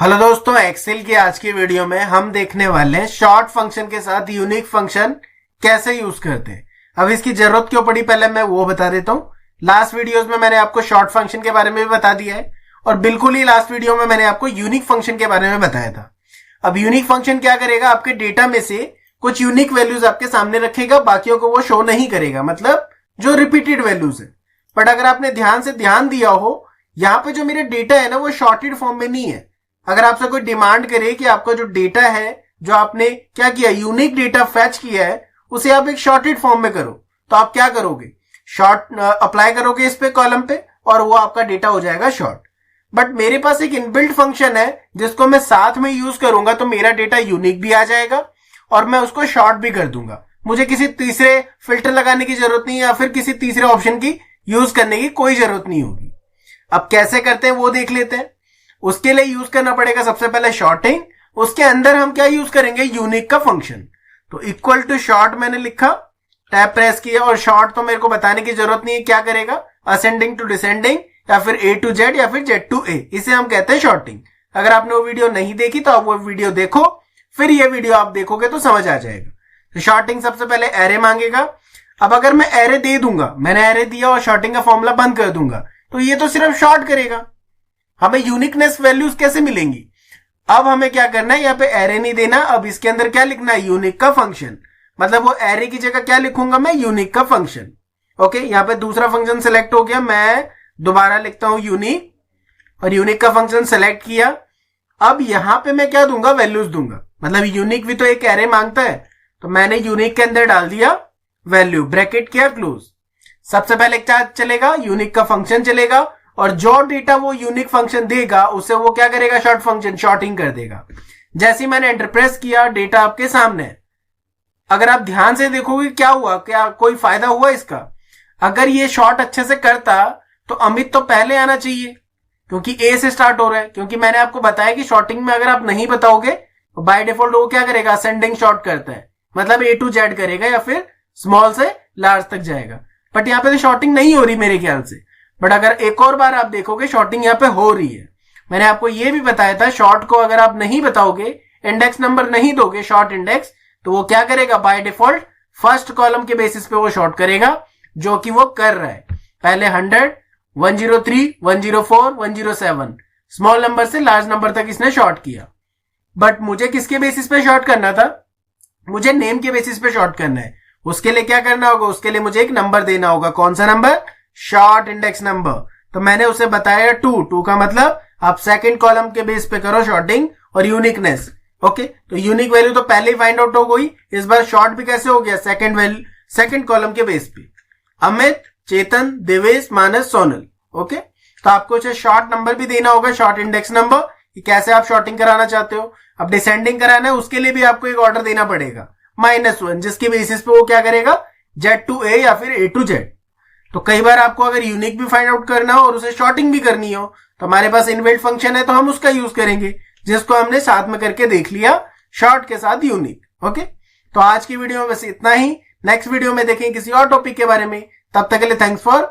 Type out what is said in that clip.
Hello दोस्तों, Excel की आज की वीडियो में हम देखने वाले हैं शॉर्ट फंक्शन के साथ यूनिक फंक्शन कैसे यूज करते हैं। अब इसकी जरूरत क्यों पड़ी पहले मैं वो बता देता हूँ। लास्ट वीडियोस में मैंने आपको शॉर्ट फंक्शन के बारे में भी बता दिया है और बिल्कुल ही लास्ट वीडियो में मैंने आपको यूनिक फंक्शन के बारे में बताया था। अब यूनिक फंक्शन क्या करेगा, आपके डेटा में से कुछ यूनिक वैल्यूज आपके सामने रखेगा, बाकियों को वो शो नहीं करेगा, मतलब जो रिपीटेड वैल्यूज है। बट अगर आपने ध्यान दिया हो, यहाँ पे जो मेरा डेटा है ना वो शॉर्टेड फॉर्म में नहीं है। अगर आपसे कोई डिमांड करे कि आपका जो डेटा है, जो आपने क्या किया, यूनिक डेटा फैच किया है, उसे आप एक शॉर्टेड फॉर्म में करो, तो आप क्या करोगे, शॉर्ट अप्लाई करोगे इस पे कॉलम पे और वो आपका डेटा हो जाएगा शॉर्ट। बट मेरे पास एक इनबिल्ट फंक्शन है जिसको मैं साथ में यूज करूंगा तो मेरा डेटा यूनिक भी आ जाएगा और मैं उसको शॉर्ट भी कर दूंगा। मुझे किसी तीसरे फिल्टर लगाने की जरूरत नहीं है या फिर किसी तीसरे ऑप्शन की यूज करने की कोई जरूरत नहीं होगी। अब कैसे करते हैं वो देख लेते हैं। उसके लिए यूज करना पड़ेगा सबसे पहले शॉर्टिंग। उसके अंदर हम क्या यूज करेंगे, यूनिक का फंक्शन। तो इक्वल टू शॉर्ट मैंने लिखा, टैब प्रेस किया, और शॉर्ट तो मेरे को बताने की जरूरत नहीं है क्या करेगा, असेंडिंग टू डिसेंडिंग या फिर ए टू जेड या फिर जेड टू ए, इसे हम कहते हैं शॉर्टिंग। अगर आपने वो वीडियो नहीं देखी तो आप वो वीडियो देखो, फिर ये वीडियो आप देखोगे तो समझ आ जाएगा। तो शॉर्टिंग सबसे पहले एरे मांगेगा। अब अगर मैं एरे दे दूंगा, मैंने एरे दिया और शॉर्टिंग का फॉर्मूला बंद कर दूंगा, तो ये तो सिर्फ शॉर्ट करेगा, हमें यूनिकनेस वैल्यूज कैसे मिलेंगी। अब हमें क्या करना है, यहाँ पे एरे नहीं देना, अब इसके अंदर क्या लिखना है, यूनिक का फंक्शन। मतलब वो एरे की जगह क्या लिखूंगा मैं, यूनिक का फंक्शन। ओके, यहाँ पे दूसरा फंक्शन सिलेक्ट हो गया, मैं दोबारा लिखता हूं यूनिक और यूनिक का फंक्शन सिलेक्ट किया। अब यहां पे मैं क्या दूंगा, वैल्यूज दूंगा। मतलब यूनिक भी तो एक एरे मांगता है, तो मैंने यूनिक के अंदर डाल दिया वैल्यू, ब्रैकेट किया क्लोज। सबसे पहले क्या चलेगा, यूनिक का फंक्शन चलेगा और जो डेटा वो यूनिक फंक्शन देगा उसे वो क्या करेगा, शॉर्ट फंक्शन शॉर्टिंग कर देगा। जैसे मैंने एंटर प्रेस किया, डेटा आपके सामने है। अगर आप ध्यान से देखोगे क्या हुआ, क्या कोई फायदा हुआ इसका। अगर ये शॉर्ट अच्छे से करता तो अमित तो पहले आना चाहिए क्योंकि ए से स्टार्ट हो रहा है। क्योंकि मैंने आपको बताया कि शॉर्टिंग में अगर आप नहीं बताओगे तो बाय डिफॉल्ट वो क्या करेगा, असेंडिंग शॉर्ट करता है, मतलब ए टू जेड करेगा या फिर स्मॉल से लार्ज तक जाएगा। बट यहाँ पे तो शॉर्टिंग नहीं हो रही मेरे ख्याल से। बट अगर एक और बार आप देखोगे शॉर्टिंग यहाँ पे हो रही है। मैंने आपको ये भी बताया था, शॉर्ट को अगर आप नहीं बताओगे, इंडेक्स नंबर नहीं दोगे शॉर्ट इंडेक्स, तो वो क्या करेगा, बाय डिफॉल्ट फर्स्ट कॉलम के बेसिस पे वो शॉर्ट करेगा, जो कि वो कर रहा है। पहले 100, 103, 104, 107 स्मॉल नंबर से लार्ज नंबर तक इसने शॉर्ट किया। बट मुझे किसके बेसिस पे शॉर्ट करना था, मुझे नेम के बेसिस पे शॉर्ट करना है। उसके लिए क्या करना होगा, उसके लिए मुझे एक नंबर देना होगा। कौन सा नंबर, शॉर्ट इंडेक्स नंबर। तो मैंने उसे बताया 2 का मतलब आप सेकंड कॉलम के बेस पे करो शॉर्टिंग और यूनिकनेस। ओके, तो यूनिक वैल्यू तो पहले ही फाइंड आउट हो गई, इस बार शॉर्ट भी कैसे हो गया, सेकंड कॉलम के बेस पे। अमित, चेतन, देवेश, मानस, सोनल। ओके, तो आपको शॉर्ट नंबर भी देना होगा, शॉर्ट इंडेक्स नंबर, कि कैसे आप शॉर्टिंग कराना चाहते हो। अब डिसेंडिंग कराना है, उसके लिए भी आपको एक ऑर्डर देना पड़ेगा, -1, जिसके बेसिस पे वो क्या करेगा, जेड टू ए या फिर ए टू जेड। तो कई बार आपको अगर यूनिक भी फाइंड आउट करना हो और उसे शॉर्टिंग भी करनी हो, तो हमारे पास इनबिल्ट फंक्शन है, तो हम उसका यूज करेंगे, जिसको हमने साथ में करके देख लिया, शॉर्ट के साथ यूनिक। ओके, तो आज की वीडियो में बस इतना ही। नेक्स्ट वीडियो में देखेंगे किसी और टॉपिक के बारे में। तब तक के लिए थैंक्स फॉर